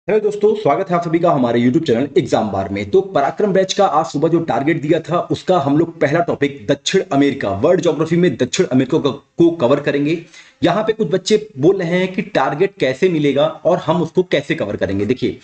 Hello दोस्तों, स्वागत है आप सभी का हमारे YouTube चैनल एग्जाम बार में। तो पराक्रम बैच का आज सुबह जो टारगेट दिया था उसका हम लोग पहला टॉपिक दक्षिण अमेरिका, वर्ल्ड ज्योग्राफी में दक्षिण अमेरिका को कवर करेंगे। यहाँ पे कुछ बच्चे बोल रहे हैं कि टारगेट कैसे मिलेगा और हम उसको कैसे कवर करेंगे। देखिए,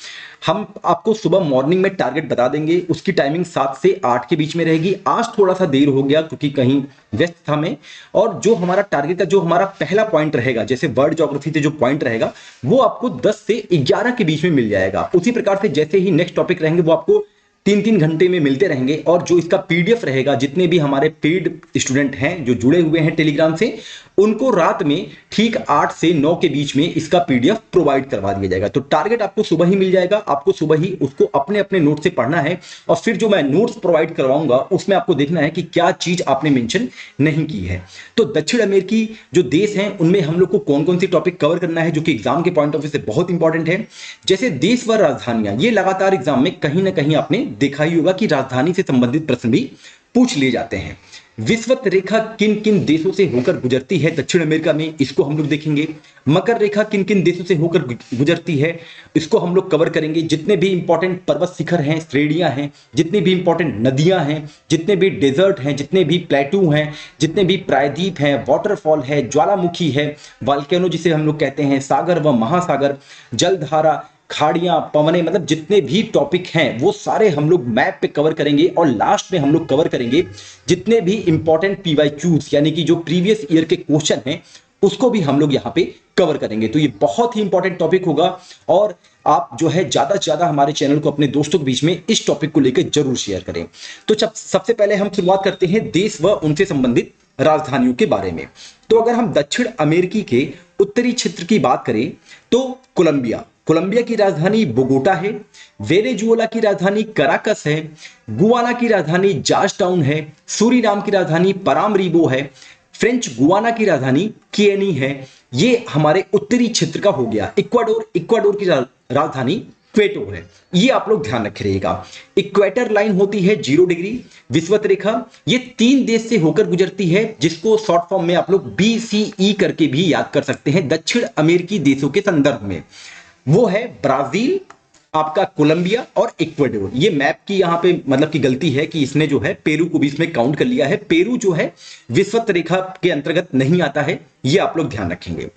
हम आपको सुबह मॉर्निंग में टारगेट बता देंगे, उसकी टाइमिंग 7 से 8 के बीच में रहेगी। आज थोड़ा सा देर हो गया क्योंकि कहीं व्यस्त था मैं। और जो हमारा टारगेट का जो हमारा पहला पॉइंट रहेगा, जैसे वर्ल्ड ज्योग्राफी से जो पॉइंट रहेगा वो आपको 10 से 11 के बीच में मिल जाएगा। उसी प्रकार से जैसे ही नेक्स्ट टॉपिक रहेंगे वो आपको 3-3 घंटे में मिलते रहेंगे। और जो इसका पीडीएफ रहेगा, जितने भी हमारे पेड स्टूडेंट हैं जो जुड़े हुए हैं टेलीग्राम से, उनको रात में ठीक 8 से 9 के बीच में इसका पीडीएफ प्रोवाइड करवा दिया जाएगा। तो टारगेट आपको सुबह ही मिल जाएगा, आपको सुबह ही उसको अपने अपने नोट से पढ़ना है। और फिर जो मैं नोट्स प्रोवाइड करवाऊंगा उसमें आपको देखना है कि क्या चीज आपने मेंशन नहीं की है। तो दक्षिण अमेरिकी जो देश हैं उनमें हम लोग को कौन कौन सी टॉपिक कवर करना है जो कि एग्जाम के पॉइंट ऑफ व्यू से बहुत इंपॉर्टेंट है। जैसे देश व राजधानियां, ये लगातार एग्जाम में कहीं ना कहीं आपने देखा ही होगा कि राजधानी से संबंधित प्रश्न भी पूछ लिए जाते हैं। विषुवत रेखा किन किन देशों से होकर गुजरती है दक्षिण अमेरिका में, इसको हम लोग देखेंगे। मकर रेखा किन किन देशों से होकर गुजरती है, इसको हम लोग कवर करेंगे। जितने भी इंपॉर्टेंट पर्वत शिखर हैं, श्रेणियां हैं, जितनी भी इंपॉर्टेंट नदियां हैं, जितने भी डेजर्ट हैं, जितने भी प्लेटू हैं, जितने भी प्रायद्वीप हैं, वाटरफॉल है, ज्वालामुखी है, वाल्केनो जिसे हम लोग कहते हैं, सागर व महासागर, जलधारा, खाड़ियां, पवने, मतलब जितने भी टॉपिक हैं वो सारे हम लोग मैप पे कवर करेंगे। और लास्ट में हम लोग कवर करेंगे जितने भी इंपॉर्टेंट पीवाईक्यूज यानी कि जो प्रीवियस ईयर के क्वेश्चन हैं उसको भी हम लोग यहाँ पे कवर करेंगे। तो ये बहुत ही इंपॉर्टेंट टॉपिक होगा और आप जो है ज्यादा से ज्यादा हमारे चैनल को अपने दोस्तों के बीच में इस टॉपिक को लेकर जरूर शेयर करें। तो सबसे पहले हम शुरुआत करते हैं देश व उनसे संबंधित राजधानियों के बारे में। तो अगर हम दक्षिण अमेरिकी के उत्तरी क्षेत्र की बात करें तो कोलंबिया कोलंबिया की राजधानी बोगोटा है। वेनेजुएला की राजधानी कराकस है। गुआना की राजधानी जॉर्जटाउन है। सूरीनाम की राजधानी परामरीबो है। फ्रेंच गुआना की राजधानी किएनी है। ये हमारे उत्तरी क्षेत्र का हो गया। इक्वाडोर की राजधानी क्वेटो है। ये आप लोग ध्यान रखिएगा। इक्वेटर लाइन होती है 0 डिग्री। विषुवत रेखा ये 3 देश से होकर गुजरती है, जिसको शॉर्ट फॉर्म में आप लोग BCE करके भी याद कर सकते हैं दक्षिण अमेरिकी देशों के संदर्भ में। वो है ब्राजील, आपका कोलंबिया और इक्वाडोर। ये मैप की यहां पे मतलब की गलती है कि इसने जो है पेरू को भी इसमें काउंट कर लिया है। पेरू जो है विषुवत रेखा के अंतर्गत नहीं आता है, ये आप लोग ध्यान रखेंगे।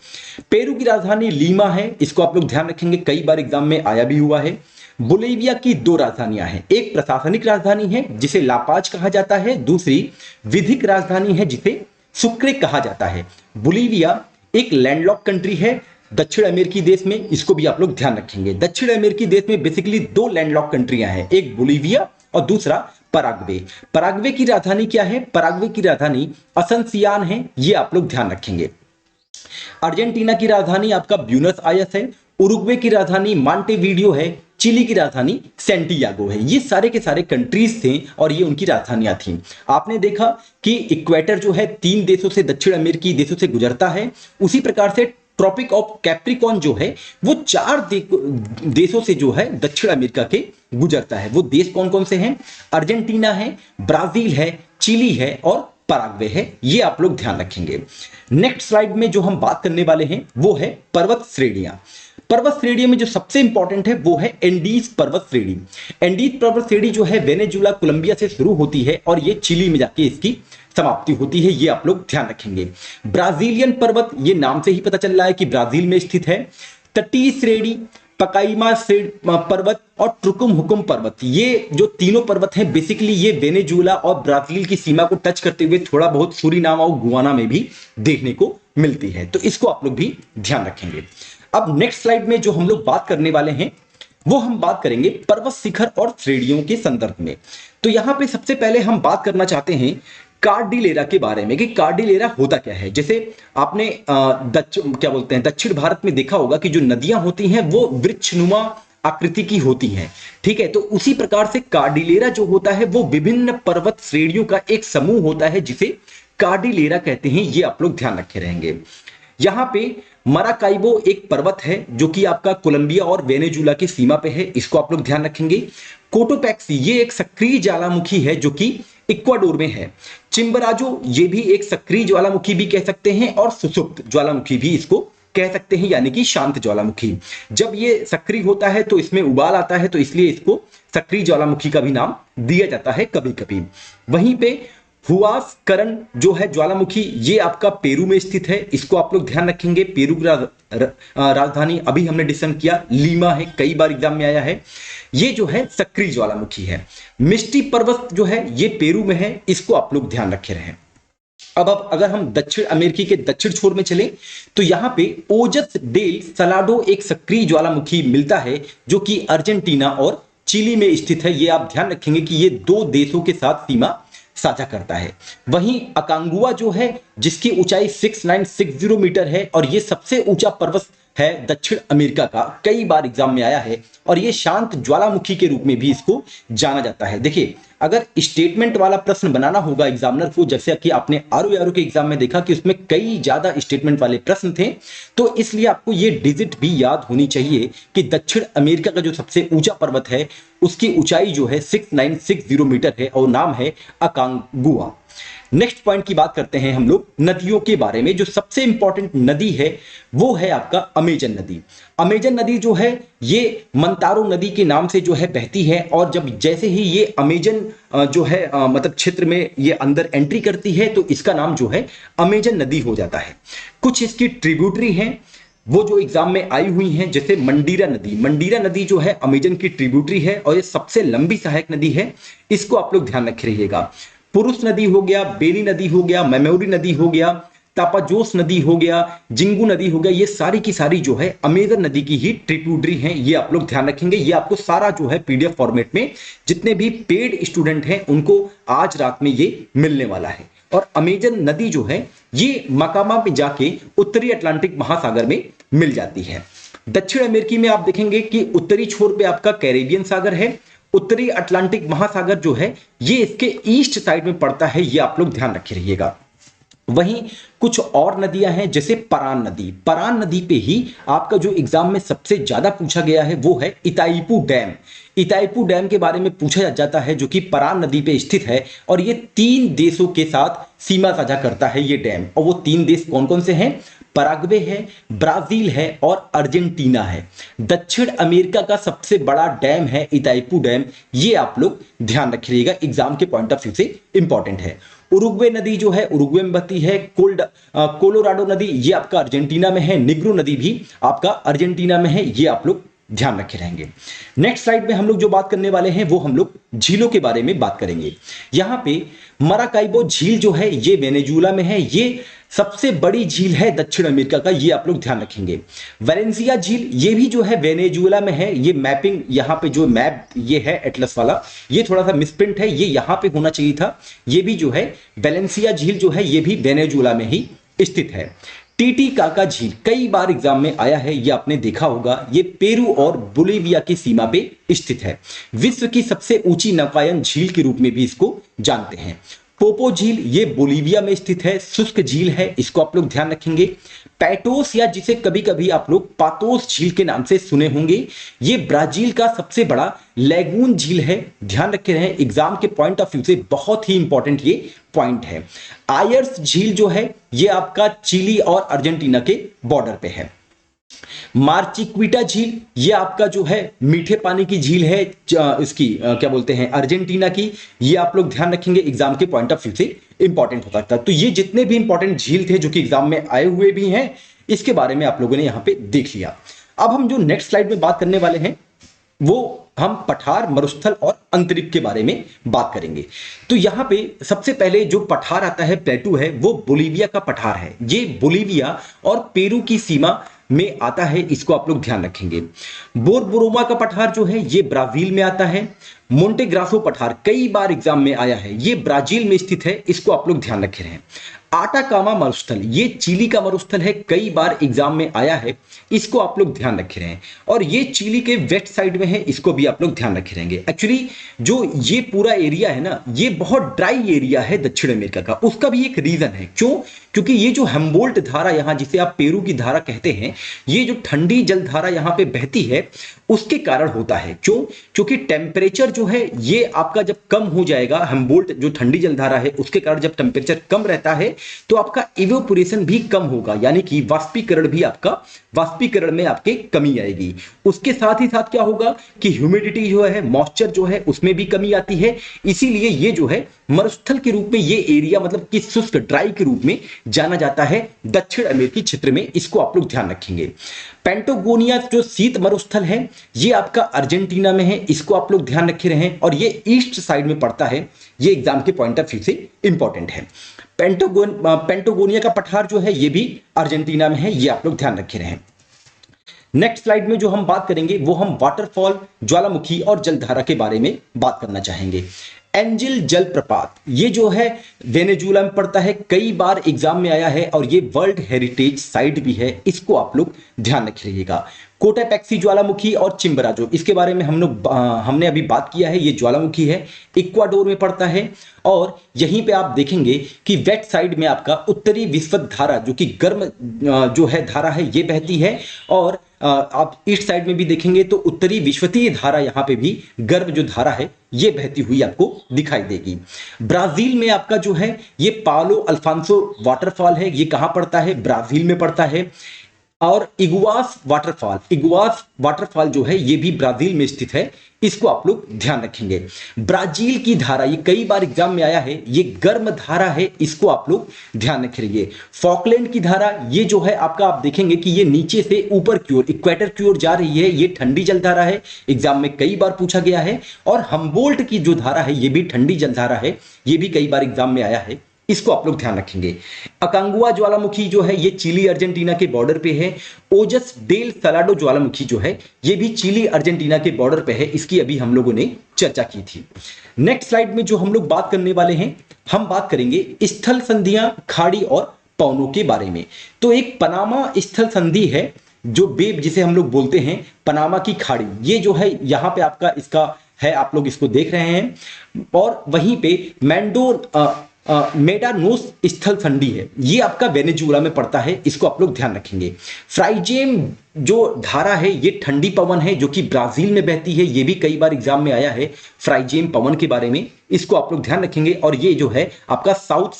पेरू की राजधानी लीमा है, इसको आप लोग ध्यान रखेंगे, कई बार एग्जाम में आया भी हुआ है। बोलिविया की 2 राजधानियां हैं, एक प्रशासनिक राजधानी है जिसे लापाज कहा जाता है, दूसरी विधिक राजधानी है जिसे सुक्रे कहा जाता है। बोलिविया एक लैंडलॉक कंट्री है दक्षिण अमेरिकी देश में, इसको भी आप लोग ध्यान रखेंगे। दक्षिण अमेरिकी देश में बेसिकली 2 लैंडलॉक कंट्रियां हैं, एक बोलिविया और दूसरा पराग्वे। पराग्वे की राजधानी क्या है? पराग्वे की राजधानी असनसियान है, ये आप लोग ध्यान रखेंगे। अर्जेंटीना की राजधानी आपका ब्यूनस आयर्स है। उरुग्वे की राजधानी मॉन्टेविडियो है। चिली की राजधानी सेंटियागो है। ये सारे के सारे कंट्रीज थे और ये उनकी राजधानियां थी। आपने देखा कि इक्वेटर जो है 3 देशों से, दक्षिण अमेरिकी देशों से गुजरता है। उसी प्रकार से ट्रॉपिक ऑफ कैप्रिकॉन जो है वो 4 देशों से जो है दक्षिण अमेरिका के गुजरता है। वो देश कौन कौन से हैं? अर्जेंटीना है, ब्राजील है, चिली है और पराग्वे है। ये आप लोग ध्यान रखेंगे। नेक्स्ट स्लाइड में जो हम बात करने वाले हैं वो है पर्वत श्रेणियां। पर्वत श्रेणी में जो सबसे इंपॉर्टेंट है वो है एंडीज पर्वत श्रेणी। एंडीज पर्वत श्रेणी जो है वेनेजुएला, कोलंबिया से शुरू होती है और ये चिली में जाके इसकी समाप्ति होती है, ये आप लोग ध्यान रखेंगे। ब्राजीलियन पर्वत, ये नाम से ही पता चल रहा है कि ब्राजील में स्थित है। तटीय श्रेणी पकाईमा पर्वत और ट्रुकुम हुकुम पर्वत, ये जो तीनों पर्वत हैं बेसिकली ये वेनेजुएला और ब्राजील की सीमा को टच करते हुए थोड़ा बहुत सूरीनाम और गुआना में भी देखने को मिलती है, तो इसको आप लोग भी ध्यान रखेंगे। अब नेक्स्ट स्लाइड में जो हम लोग बात करने वाले हैं वो हम बात करेंगे पर्वत शिखर और श्रेणियों के संदर्भ में। तो यहां पे सबसे पहले हम बात करना चाहते हैं कार्डिलेरा के बारे में कि कार्डिलेरा होता क्या है। जैसे आपने दक्षिण भारत में देखा होगा कि जो नदियां होती हैं वो वृक्षनुमा आकृति की होती हैं, ठीक है। तो उसी प्रकार से कार्डिलेरा जो होता है वो विभिन्न पर्वत श्रेणियों का एक समूह होता है जिसे कार्डिलेरा कहते हैं, ये आप लोग ध्यान रखे रहेंगे। यहां पे मराकाइबो एक पर्वत है जो कि आपका कोलंबिया और वेनेजुएला की सीमा पे है, इसको आप लोग ध्यान रखेंगे। कोटोपैक्सी ये एक सक्रिय ज्वालामुखी है जो कि इक्वाडोर में है। चिम्बराजो ये भी एक सक्रिय ज्वालामुखी भी कह सकते हैं और सुसुप्त ज्वालामुखी भी इसको कह सकते हैं, यानी कि शांत ज्वालामुखी। जब ये सक्रिय होता है तो इसमें उबाल आता है, तो इसलिए इसको सक्रिय ज्वालामुखी का भी नाम दिया जाता है कभी कभी। वहीं पे हुआस करन जो है ज्वालामुखी, ये आपका पेरू में स्थित है, इसको आप लोग ध्यान रखेंगे। पेरू की राजधानी अभी हमने डिस्कशन किया लीमा है, कई बार एग्जाम में आया है। ये जो है सक्रिय ज्वालामुखी है। मिस्टी पर्वत जो है ये पेरू में है, इसको आप लोग ध्यान रखे रहें। अब अगर हम दक्षिण अमेरिकी के दक्षिण छोर में चले तो यहां पे ओजस डेल सलाडो एक सक्रिय ज्वालामुखी मिलता है जो कि अर्जेंटीना और चिली में स्थित है। ये आप ध्यान रखेंगे कि ये दो देशों के साथ सीमा साझा करता है। वहीं अकांगुआ जो है जिसकी ऊंचाई 6960 मीटर है और ये सबसे ऊंचा पर्वत है दक्षिण अमेरिका का, कई बार एग्जाम में आया है और ये शांत ज्वालामुखी के रूप में भी इसको जाना जाता है। देखिए अगर स्टेटमेंट वाला प्रश्न बनाना होगा एग्जामिनर को, जैसे कि आपने आरओ के एग्जाम में देखा कि उसमें कई ज्यादा स्टेटमेंट वाले प्रश्न थे, तो इसलिए आपको ये डिजिट भी याद होनी चाहिए कि दक्षिण अमेरिका का जो सबसे ऊंचा पर्वत है उसकी ऊंचाई जो है 6960 मीटर है और नाम है अकांगुआ। नेक्स्ट पॉइंट की बात करते हैं हम लोग नदियों के बारे में। जो सबसे इंपॉर्टेंट नदी है वो है आपका अमेजन नदी। अमेजन नदी जो है ये मंतारो नदी के नाम से जो है बहती है और जब जैसे ही ये अमेजन जो है मतलब क्षेत्र में ये अंदर एंट्री करती है तो इसका नाम जो है अमेजन नदी हो जाता है। कुछ इसकी ट्रिब्यूटरी हैं वो जो एग्जाम में आई हुई हैं, जैसे मंडीरा नदी। मंडीरा नदी जो है अमेजन की ट्रिब्यूटरी है और ये सबसे लंबी सहायक नदी है, इसको आप लोग ध्यान रखे रहिएगा। पुरुष नदी हो गया, बेली नदी हो गया, मेमोरी नदी हो गया, तापाजोस नदी हो गया, जिंगू नदी हो गया, ये सारी की सारी जो है अमेजन नदी की ही ट्रिब्यूटरी हैं। ये आप लोग ध्यान रखेंगे। ये आपको सारा जो है पीडीएफ फॉर्मेट में जितने भी पेड स्टूडेंट हैं उनको आज रात में ये मिलने वाला है। और अमेजन नदी जो है ये मकामा में जाके उत्तरी अटलांटिक महासागर में मिल जाती है। दक्षिण अमेरिकी में आप देखेंगे कि उत्तरी छोर पे आपका कैरेबियन सागर है, उत्तरी अटलांटिक महासागर जो है ये इसके ईस्ट साइड में पड़ता है, ये आप लोग ध्यान रखे रहिएगा। वहीं कुछ और नदियां हैं जैसे परान नदी। परान नदी पे ही आपका जो एग्जाम में सबसे ज्यादा पूछा गया है वो है इताईपू डैम। इताईपू डैम के बारे में पूछा जाता है जो कि परान नदी पे स्थित है और ये 3 देशों के साथ सीमा साझा करता है ये डैम। और वो 3 देश कौन कौन से हैं? पराग्वे है, ब्राजील है और अर्जेंटीना है। दक्षिण अमेरिका का सबसे बड़ा डैम है इताईपू डैम, ये आप लोग ध्यान रखिएगा, एग्जाम के पॉइंट ऑफ व्यू से इंपॉर्टेंट है। उरुग्वे नदी जो है उरुग्वे में बहती है। कोलोराडो नदी ये आपका अर्जेंटीना में है। निग्रो नदी भी आपका अर्जेंटीना में है, ये आप लोग ध्यान रखे रहेंगे। नेक्स्ट स्लाइड में हम लोग जो बात करने वाले हैं वो हम लोग झीलों के बारे में बात करेंगे। यहां पे मराकाइबो झील जो है ये वेनेजुएला में है, ये सबसे बड़ी झील है दक्षिण अमेरिका का, ये आप लोग ध्यान रखेंगे। वेलेंसिया झील ये भी जो है वेनेजुएला में है। ये मैपिंग यहाँ पे जो मैप ये है एटलस वाला, ये थोड़ा सा मिसप्रिंट है, ये यहाँ पे होना चाहिए था। ये भी जो है वेलेंसिया झील जो है ये भी वेनेजुएला में ही स्थित है। टीटीकाका झील कई बार एग्जाम में आया है, ये आपने देखा होगा, ये पेरू और बोलिविया की सीमा पे स्थित है। विश्व की सबसे ऊंची नौकायन झील के रूप में भी इसको जानते हैं। पोपो झील ये बोलिविया में स्थित है, शुष्क झील है, इसको आप लोग ध्यान रखेंगे। पैटोस या जिसे कभी कभी आप लोग पातोस झील के नाम से सुने होंगे, ये ब्राजील का सबसे बड़ा लैगून झील है, ध्यान रखे रहें, एग्जाम के पॉइंट ऑफ व्यू से बहुत ही इंपॉर्टेंट ये पॉइंट है। आयर्स झील जो है ये आपका चिली और अर्जेंटीना के बॉर्डर पे है। मार्चिक्विटा झील ये आपका जो है मीठे पानी की झील है, इसकी क्या बोलते हैं अर्जेंटीना की, ये आप लोग ध्यान रखेंगे, एग्जाम के पॉइंट ऑफ व्यू से इंपॉर्टेंट हो सकता है। तो ये जितने भी इंपॉर्टेंट झील थे जो कि एग्जाम में आए हुए भी हैं, इसके बारे में आप लोगों ने यहां पे देख लिया। अब हम जो नेक्स्ट स्लाइड में बात करने वाले हैं वो हम पठार, मरुस्थल और अंतरिक्ष के बारे में बात करेंगे। तो यहां पे सबसे पहले जो पठार आता है, प्लेटू है, वो बोलिविया का पठार है। ये बोलिविया और पेरू की सीमा में आता है, इसको आप लोग ध्यान रखेंगे। बोरबोरोमा का पठार जो है ये ब्राजील में आता है। मोंटेग्रासो पठार कई बार एग्जाम में आया है, ये ब्राजील में स्थित है, इसको आप लोग ध्यान रखे रहें। आटाकामा मरुस्थल ये चिली का मरुस्थल है, कई बार एग्जाम में आया है, इसको आप लोग ध्यान रखे रहें। और ये चिली के वेस्ट साइड में है, इसको भी आप लोग ध्यान रखे रहेंगे। एक्चुअली जो ये पूरा एरिया है ना, ये बहुत ड्राई एरिया है दक्षिण अमेरिका का, उसका भी एक रीजन है। क्यों? क्योंकि ये जो हम्बोल्ट धारा यहाँ जिसे आप पेरू की धारा कहते हैं, ये जो ठंडी जल धारा यहाँ पे बहती है उसके कारण होता है। क्यों? क्योंकि टेम्परेचर जो है ये आपका जब कम हो जाएगा, हम्बोल्ट जो ठंडी जल धारा है उसके कारण जब टेम्परेचर कम रहता है तो आपका इवेपोरेशन भी कम होगा, यानी कि वाष्पीकरण में आपके कमी आएगी। उसके साथ ही साथ क्या होगा कि ह्यूमिडिटी जो है, मॉइस्चर जो है उसमें भी कमी आती है। इसीलिए ये जो है मरुस्थल के रूप में ये एरिया मतलब कि शुष्क ड्राई के रूप में जाना जाता है दक्षिण अमेरिकी क्षेत्र में। इसको आप लोग ध्यान रखेंगे। पेंटागोनिया जो शीत मरुस्थल है ये आपका अर्जेंटीना में है, इसको आप लोग ध्यान रखे रहें, और ये ईस्ट साइड में पड़ता है। ये एग्जाम के पॉइंट ऑफ व्यू से इंपॉर्टेंट है। पेंटागोनिया का पठार जो है ये भी अर्जेंटीना में है, ये आप लोग ध्यान रखे रहें। नेक्स्ट स्लाइड में जो हम बात करेंगे वो हम वाटरफॉल, ज्वालामुखी और जलधारा के बारे में बात करना चाहेंगे। एंजिल जलप्रपात ये जो है वेनेजुएला में पड़ता है, कई बार एग्जाम में आया है और ये वर्ल्ड हेरिटेज साइट भी है, इसको आप लोग ध्यान रखिएगा। कोटापेक्सी ज्वालामुखी और चिम्बराजो, इसके बारे में हमने अभी बात किया है। ये ज्वालामुखी है, इक्वाडोर में पड़ता है, और यहीं पे आप देखेंगे कि वेट साइड में आपका उत्तरी विस्वत धारा जो कि गर्म जो है धारा है ये बहती है, और आप ईस्ट साइड में भी देखेंगे तो उत्तरी विश्वतीय धारा यहाँ पे भी गर्म जो धारा है ये बहती हुई आपको दिखाई देगी। ब्राजील में आपका जो है ये पालो अल्फांसो वाटरफॉल है, ये कहाँ पड़ता है? ब्राजील में पड़ता है। और इगुआस वाटरफॉल जो है ये भी ब्राजील में स्थित है, इसको आप लोग ध्यान रखेंगे। ब्राजील की धारा ये कई बार एग्जाम में आया है, ये गर्म धारा है, इसको आप लोग ध्यान रखेंगे। फॉकलैंड की धारा ये जो है आपका, आप देखेंगे कि ये नीचे से ऊपर की ओर इक्वेटर की ओर जा रही है, ये ठंडी जलधारा है, एग्जाम में कई बार पूछा गया है। और हम्बोल्ट की जो धारा है ये भी ठंडी जलधारा है, ये भी कई बार एग्जाम में आया है, इसको आप लोग ध्यान रखेंगे। अकांगुआ ज्वालामुखी जो है ये चिली अर्जेंटीना के बॉर्डर पे है। ओजस डेल सलाडो ज्वालामुखी जो है ये भी चिली अर्जेंटीना के बॉर्डर पे है, इसकी अभी हम लोगों ने चर्चा की थी। नेक्स्ट स्लाइड में जो हम लोग बात करने वाले हैं, हम बात करेंगे स्थल संधियां, खाड़ी और पवनों के बारे में। तो एक पनामा स्थल संधि है, जो बेब जिसे हम लोग बोलते हैं, पनामा की खाड़ी, ये जो है यहाँ पे आपका इसका है, आप लोग इसको देख रहे हैं। और वहीं पे मेडानोस स्थल संधि है, ये आपका वेनेजुएला में पड़ता है, इसको आप लोग ध्यान रखेंगे। फ्राइजेम जो धारा है ये ठंडी पवन है जो कि ब्राजील में बहती है, ये भी कई बार एग्जाम में आया है फ्राइजेम पवन के बारे में, इसको आप लोग ध्यान रखेंगे। और ये जो है आपका साउथ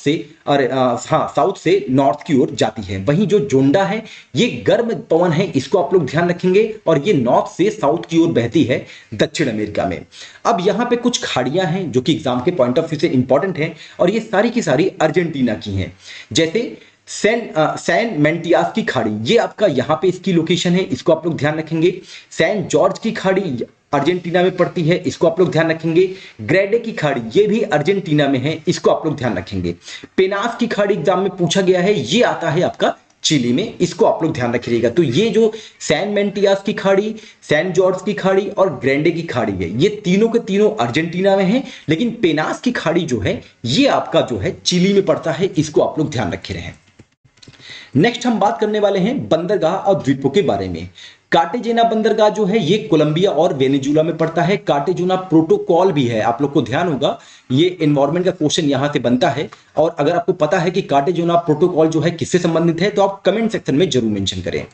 से नॉर्थ की ओर जाती है। वहीं जो जोंडा है ये गर्म पवन है, इसको आप लोग ध्यान रखेंगे, और ये नॉर्थ से साउथ की ओर बहती है दक्षिण अमेरिका में। अब यहाँ पे कुछ खाड़ियां हैं जो कि एग्जाम के पॉइंट ऑफ व्यू से इंपॉर्टेंट है, और ये सारी की सारी अर्जेंटीना की हैं। जैसे सैन मेंटियास की खाड़ी, ये आपका यहाँ पे इसकी लोकेशन है, इसको आप लोग ध्यान रखेंगे। सैन जॉर्ज की खाड़ी अर्जेंटीना में पड़ती है, इसको आप लोग ध्यान रखेंगे। ग्रेडे की खाड़ी ये भी अर्जेंटीना में है, इसको आप लोग ध्यान रखेंगे। पेनास की खाड़ी एग्जाम में पूछा गया है, ये आता है आपका चिली में, इसको आप लोग ध्यान रखिएगा। तो ये जो सैन मेंटियास की खाड़ी, सैन जॉर्ज की खाड़ी और ग्रेंडे की खाड़ी है, ये तीनों के तीनों अर्जेंटीना में है, लेकिन पेनास की खाड़ी जो है ये आपका जो है चिली में पड़ता है, इसको आप लोग ध्यान रखे रहें। नेक्स्ट हम बात करने वाले हैं बंदरगाह और द्वीपों के बारे में। कार्टेजेना बंदरगाह जो है ये कोलंबिया और वेनेजुएला में पड़ता है। कार्टेजेना प्रोटोकॉल भी है, आप लोग को ध्यान होगा, ये एनवायरमेंट का क्वेश्चन यहां से बनता है। और अगर आपको पता है कि कार्टेजेना प्रोटोकॉल जो है किससे संबंधित है तो आप कमेंट सेक्शन में जरूर मेंशन करें।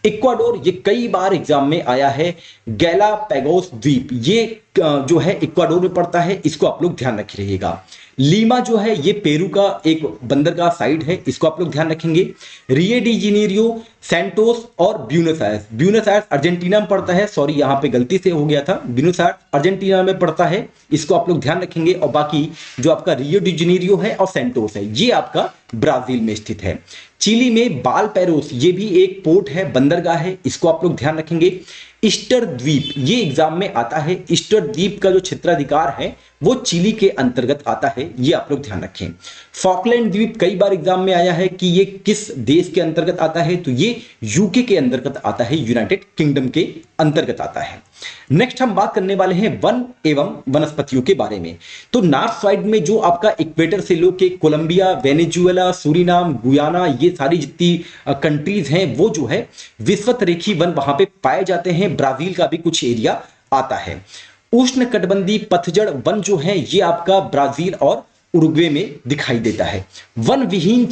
इक्वाडोर ये कई बार एग्जाम में आया है। गैलापैगोस द्वीप ये जो है इक्वाडोर में पड़ता है, इसको आप लोग ध्यान रखिएगा। लीमा जो है ये पेरू का एक बंदरगाह साइट है, इसको आप लोग ध्यान रखेंगे। रियो डी जेनेरियो, सैंटोस और ब्यूनस आयर्स अर्जेंटीना में पड़ता है, सॉरी यहाँ पे गलती से हो गया था, ब्यूनस आयर्स अर्जेंटीना में पड़ता है, इसको आप लोग ध्यान रखेंगे। और बाकी जो आपका रियो डी जेनेरियो है और सैंटोस है ये आपका ब्राजील में स्थित है। चिली में बालपैरोस ये भी एक पोर्ट है, बंदरगाह है, इसको आप लोग ध्यान रखेंगे। ईस्टर द्वीप ये एग्जाम में आता है, ईस्टर द्वीप का जो क्षेत्राधिकार है वो चिली के अंतर्गत आता है, ये आप लोग ध्यान रखें। फॉकलैंड द्वीप कई बार एग्जाम में आया है कि ये किस देश के अंतर्गत आता है, तो ये यूके के अंतर्गत आता है, यूनाइटेड किंगडम के अंतर्गत आता है। नेक्स्ट हम बात करने वाले हैं वन एवं वनस्पतियों के बारे में। तो नॉर्थ साइड में जो आपका इक्वेटर से लेके कोलंबिया, वेनेजुएला, सूरीनाम, गुयाना, ये सारी जितनी कंट्रीज हैं वो जो है विषुवत रेखी वन वहां पे पाए जाते हैं। ब्राजील का भी कुछ एरिया आता है। उष्णकटिबंधीय पतझड़ वन जो है ये आपका ब्राजील और उरुग्वे में दिखाई देता है। वन विहीन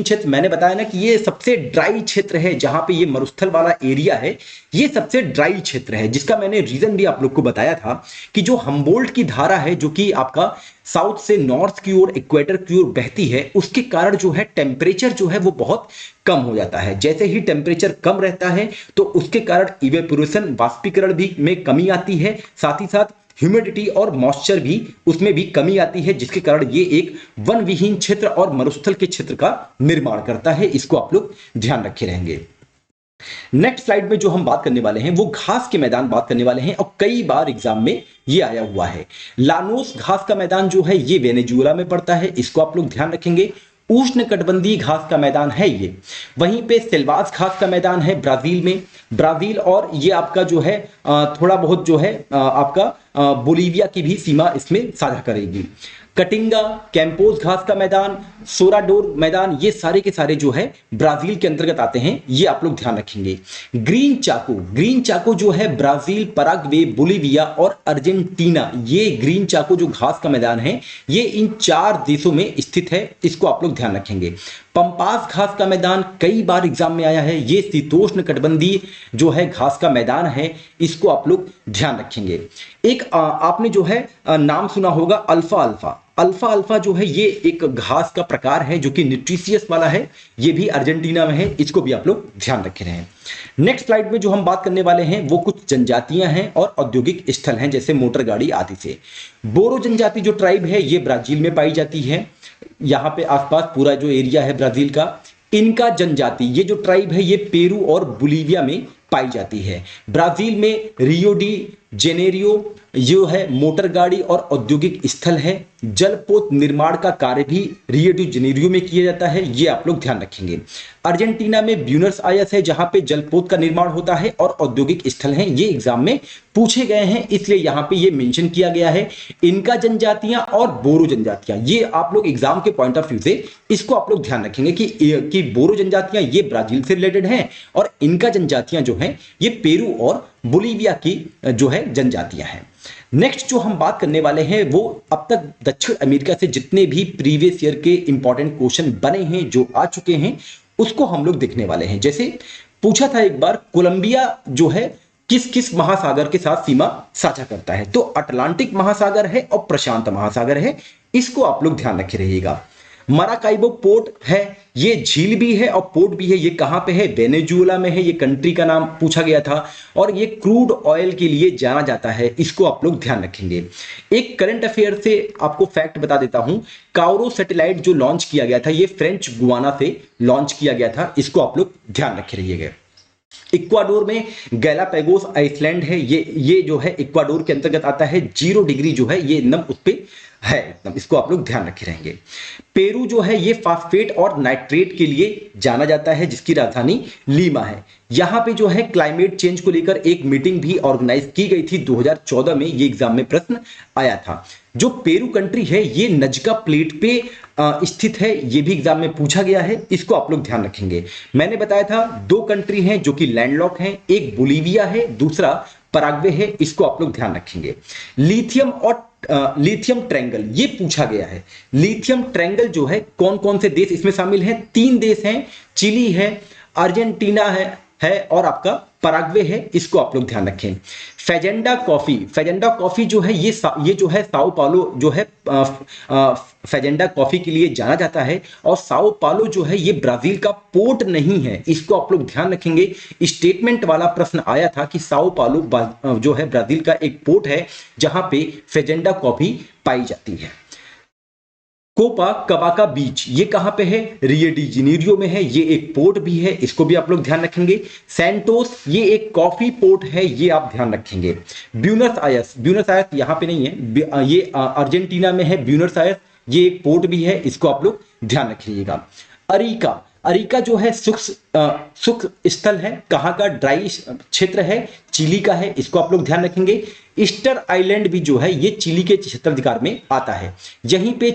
क्षेत्र मैंने बताया ना कि ये सबसे ड्राई क्षेत्र है, जहां पे ये मरुस्थल वाला एरिया है, ये सबसे ड्राई क्षेत्र है, जिसका मैंने रीजन भी आप लोग को बताया था कि जो हम्बोल्ट की धारा है जो कि आपका साउथ से नॉर्थ की ओर इक्वेटर की ओर बहती है, उसके कारण जो है टेम्परेचर जो है वो बहुत कम हो जाता है। जैसे ही टेम्परेचर कम रहता है तो उसके कारण इवेपोरेशन वाष्पीकरण भी में कमी आती है, साथ ही साथ ह्यूमिडिटी और मॉइस्चर भी उसमें भी कमी आती है, जिसके कारण ये एक वन विहीन क्षेत्र और मरुस्थल के क्षेत्र का निर्माण करता है। इसको आप लोग ध्यान रखे रहेंगे। नेक्स्ट स्लाइड में जो हम बात करने वाले हैं वो घास के मैदान बात करने वाले हैं, और कई बार एग्जाम में ये आया हुआ है। लानोस घास का मैदान जो है ये वेनेजुएला में पड़ता है, इसको आप लोग ध्यान रखेंगे। उष्णकटिबंधीय घास का मैदान है ये। वहीं पे सेल्वास घास का मैदान है ब्राजील में, ब्राजील और ये आपका जो है थोड़ा बहुत जो है आपका बोलीविया की भी सीमा इसमें साझा करेगी। कटिंगा, कैंपोस घास का मैदान, सोराडोर मैदान, ये सारे के सारे जो है ब्राजील के अंतर्गत आते हैं, ये आप लोग ध्यान रखेंगे। ग्रीन चाको जो है ब्राजील, पराग्वे, बोलीविया और अर्जेंटीना, ये ग्रीन चाको जो घास का मैदान है ये इन 4 देशों में स्थित है, इसको आप लोग ध्यान रखेंगे। पंपास घास का मैदान कई बार एग्जाम में आया है, ये शीतोष्ण कटिबंधीय जो है घास का मैदान है, इसको आप लोग ध्यान रखेंगे। एक आपने जो है नाम सुना होगा अल्फा जो है ये एक घास का प्रकार है जो कि न्यूट्रिशियस वाला है, ये भी अर्जेंटीना में है, इसको भी आप लोग ध्यान रखे रहें। नेक्स्ट स्लाइड में जो हम बात करने वाले हैं वो कुछ जनजातियां हैं और औद्योगिक स्थल हैं, जैसे मोटर गाड़ी आदि से। बोरो जनजाति जो ट्राइब है ये ब्राजील में पाई जाती है, यहाँ पे आसपास पूरा जो एरिया है ब्राजील का। इनका जनजाति ये जो ट्राइब है ये पेरू और बोलीविया में पाई जाती है। ब्राजील में रियो डी जेनेरियो जो है मोटर गाड़ी और औद्योगिक स्थल है। जलपोत निर्माण का कार्य भी रियो डी जेनेरियो में किया जाता है, ये आप लोग ध्यान रखेंगे। अर्जेंटीना में ब्यूनस आयर्स है जहां पे जलपोत का निर्माण होता है और औद्योगिक स्थल हैं, ये एग्जाम में पूछे गए हैं, इसलिए यहां पे ये मेंशन किया गया है। इनका जनजातियां और बोरो जनजातियां, ये आप लोग एग्जाम के पॉइंट ऑफ व्यू से इसको आप लोग ध्यान रखेंगे कि बोरो जनजातियां ये ब्राजील से रिलेटेड हैं और इनका जनजातियां जो हैं ये पेरू और बोलीविया की जो है जनजातियां हैं। नेक्स्ट जो हम बात करने वाले हैं वो अब तक दक्षिण अमेरिका से जितने भी प्रीवियस ईयर के इंपॉर्टेंट क्वेश्चन बने हैं जो आ चुके हैं उसको हम लोग देखने वाले हैं। जैसे पूछा था एक बार कोलंबिया जो है किस किस महासागर के साथ सीमा साझा करता है, तो अटलांटिक महासागर है और प्रशांत महासागर है, इसको आप लोग ध्यान रखे रहिएगा। मराकाइबो पोर्ट है, ये झील भी है और पोर्ट भी है, ये कहां पे है? वेनेजुएला में है, ये कंट्री का नाम पूछा गया था और ये क्रूड ऑयल के लिए जाना जाता है, इसको आप लोग ध्यान रखेंगे। एक करंट अफेयर से आपको फैक्ट बता देता हूं, काउरो सैटेलाइट जो लॉन्च किया गया था ये फ्रेंच गुआना से लॉन्च किया गया था, इसको आप लोग ध्यान रखे रहिएगा। इक्वाडोर में गैलापागोस आइसलैंड है, ये जो है इक्वाडोर के अंतर्गत आता है। 0 डिग्री जो है ये एकदम उस पे है एकदम, इसको आप लोग ध्यान रखे रहेंगे। पेरू जो है ये फास्फेट और नाइट्रेट के लिए जाना जाता है, जिसकी राजधानी लीमा है। यहां पे जो है क्लाइमेट चेंज को लेकर एक मीटिंग भी ऑर्गेनाइज की गई थी 2014 में, ये एग्जाम में प्रश्न आया था। जो पेरू कंट्री है ये नजका प्लेट पे स्थित है, ये भी एग्जाम में पूछा गया है, इसको आप लोग ध्यान रखेंगे। मैंने बताया था 2 कंट्री हैं जो कि लैंडलॉक हैं, एक बोलीविया है, दूसरा पराग्वे है, इसको आप लोग ध्यान रखेंगे। लिथियम ट्रायंगल ये पूछा गया है। लिथियम ट्रायंगल जो है कौन कौन से देश इसमें शामिल हैं? 3 देश हैं, चिली है, अर्जेंटीना है और आपका पराग्वे है, इसको आप लोग ध्यान रखें। फेजेंडा कॉफी जो है ये जो है साओ पाउलो जो है फेजेंडा कॉफी के लिए जाना जाता है और साओ पाउलो जो है ये ब्राजील का पोर्ट नहीं है, इसको आप लोग ध्यान रखेंगे। स्टेटमेंट वाला प्रश्न आया था कि साओ पाउलो जो है ब्राजील का एक पोर्ट है जहां पे फेजेंडा कॉफी पाई जाती है। कोपा कबाका बीच ये कहां पे है? रियो डी जेनेरियो में है, ये एक पोर्ट भी है, इसको भी आप लोग ध्यान रखेंगे। सैंटोस ये एक कॉफी पोर्ट है, ये आप ध्यान रखेंगे। ब्यूनस आयर्स यहां पे नहीं है, ये अर्जेंटीना में है ब्यूनस आयर्स, ये एक पोर्ट भी है, इसको आप लोग ध्यान रखिएगा। अरिका जो है शुष्क स्थल है, कहाँ का? ड्राई क्षेत्र है, चिली का है, इसको आप लोग ध्यान रखेंगे। ईस्टर आइलैंड भी जो है ये चिली के क्षेत्राधिकार में आता है। यहीं पे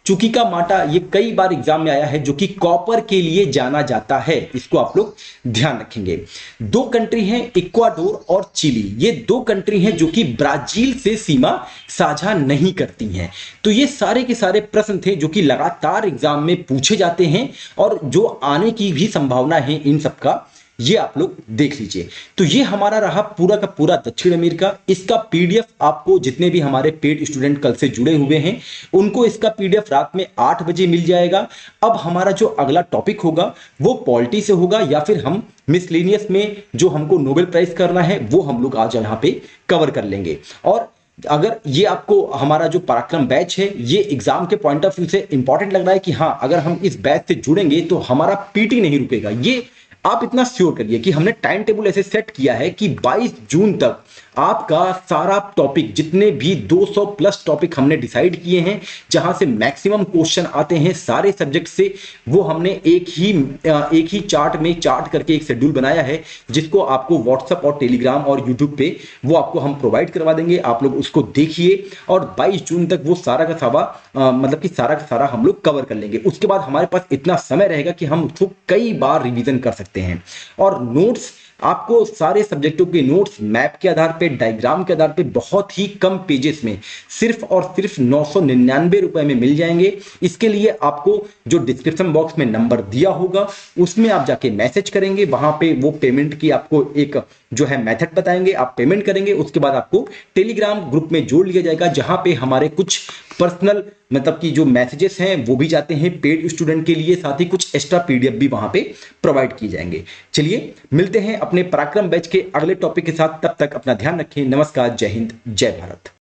चुकी का माटा ये कई बार एग्जाम में आया है, जो कि कॉपर के लिए जाना जाता है, इसको आप लोग ध्यान रखेंगे। दो कंट्री हैं इक्वाडोर और चिली, ये दो कंट्री हैं जो कि ब्राजील से सीमा साझा नहीं करती हैं। तो ये सारे के सारे प्रश्न थे जो कि लगातार एग्जाम में पूछे जाते हैं और जो आने की भी संभावना है इन सबका, ये आप लोग देख लीजिए। तो ये हमारा रहा पूरा का पूरा दक्षिण अमेरिका। इसका पीडीएफ आपको जितने भी हमारे पेड स्टूडेंट कल से जुड़े हुए हैं उनको इसका पीडीएफ रात में 8 बजे मिल जाएगा। अब हमारा जो अगला टॉपिक होगा वो पॉलिटी से होगा, या फिर हम मिसलेनियस में जो हमको नोबेल प्राइज करना है वो हम लोग आज यहाँ पे कवर कर लेंगे। और अगर ये आपको हमारा जो पराक्रम बैच है ये एग्जाम के पॉइंट ऑफ व्यू से इंपॉर्टेंट लग रहा है कि हाँ अगर हम इस बैच से जुड़ेंगे तो हमारा पीटी नहीं रुकेगा, ये आप इतना श्योर करिए कि हमने टाइम टेबल ऐसे सेट किया है कि 22 जून तक आपका सारा टॉपिक, जितने भी 200 प्लस टॉपिक हमने डिसाइड किए हैं जहां से मैक्सिमम क्वेश्चन आते हैं सारे सब्जेक्ट से, वो हमने एक ही चार्ट में चार्ट करके एक शेड्यूल बनाया है जिसको आपको व्हाट्सएप और टेलीग्राम और यूट्यूब पे वो आपको हम प्रोवाइड करवा देंगे। आप लोग उसको देखिए और 22 जून तक वो सारा का सारा हम लोग कवर कर लेंगे। उसके बाद हमारे पास इतना समय रहेगा कि हम उसको कई बार रिवीजन कर सकते हैं। और नोट्स आपको सारे सब्जेक्टों के नोट्स मैप के आधार पे, डायग्राम के आधार पे बहुत ही कम पेजेस में सिर्फ और सिर्फ 999 रुपए में मिल जाएंगे। इसके लिए आपको जो डिस्क्रिप्शन बॉक्स में नंबर दिया होगा उसमें आप जाके मैसेज करेंगे, वहां पे वो पेमेंट की आपको एक जो है मेथड बताएंगे, आप पेमेंट करेंगे, उसके बाद आपको टेलीग्राम ग्रुप में जोड़ लिया जाएगा जहां पे हमारे कुछ पर्सनल मतलब कि जो मैसेजेस हैं वो भी जाते हैं पेड स्टूडेंट के लिए, साथ ही कुछ एक्स्ट्रा पीडीएफ भी वहां पे प्रोवाइड किए जाएंगे। चलिए मिलते हैं अपने पराक्रम बैच के अगले टॉपिक के साथ, तब तक अपना ध्यान रखें। नमस्कार, जय हिंद, जय भारत।